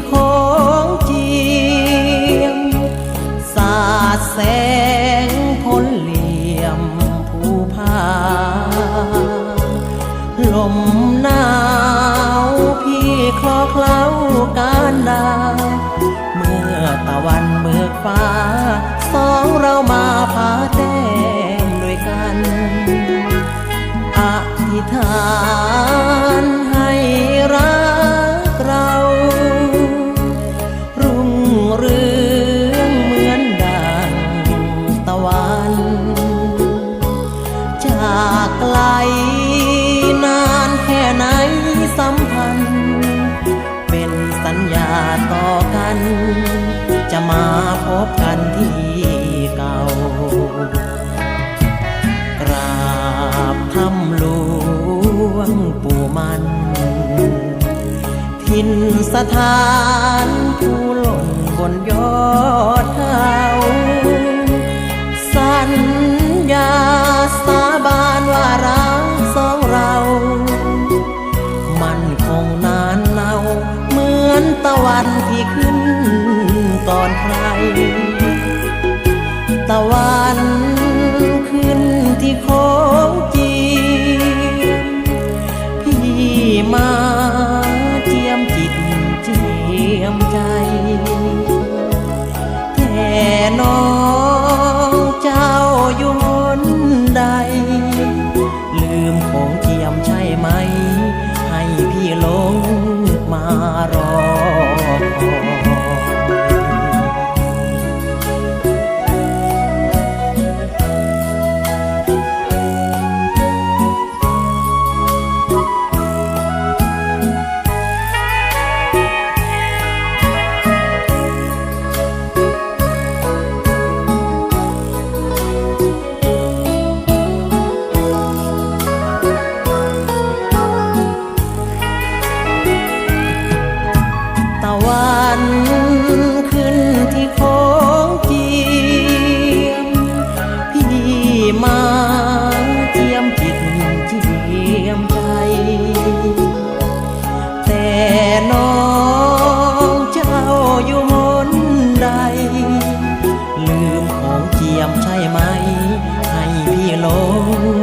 ของเจียมสาดแสงพ้นเหลี่ยมภูผาลมหนาวพี่คลอเคล้าการดาเมื่อตะวันเบิกฟ้าสองเรามาพาแต้มด้วยกันอธิษฐานให้รักเรารุ่งเรืองเหมือนดังตะวันจากไกลนานแค่ไหนสัมพันธ์เป็นสัญญาต่อกันจะมาพบกันที่เก่ากราบคำหลวงปู่มันถิ่นสถานผู้หล่นบนยอดเขาสัญญาสาบานว่ารักสองเรามันคงนานเนาเหมือนตะวันที่ขึ้นก่อนใครตะวันขึ้นที่โค้งเจียมพี่มาเจียมจิตเจียมใจแต่น้องเจ้าอยู่หนใดลืมโค้งเจียมใช่ไหมให้พี่ลงมารอคอยตะวันขึ้นที่โค้งเจียมพี่มาเจียมจิตเจียมใจแต่น้องเจ้าอยู่หนใดลืมของเจียมใช่ไหมให้พี่ลง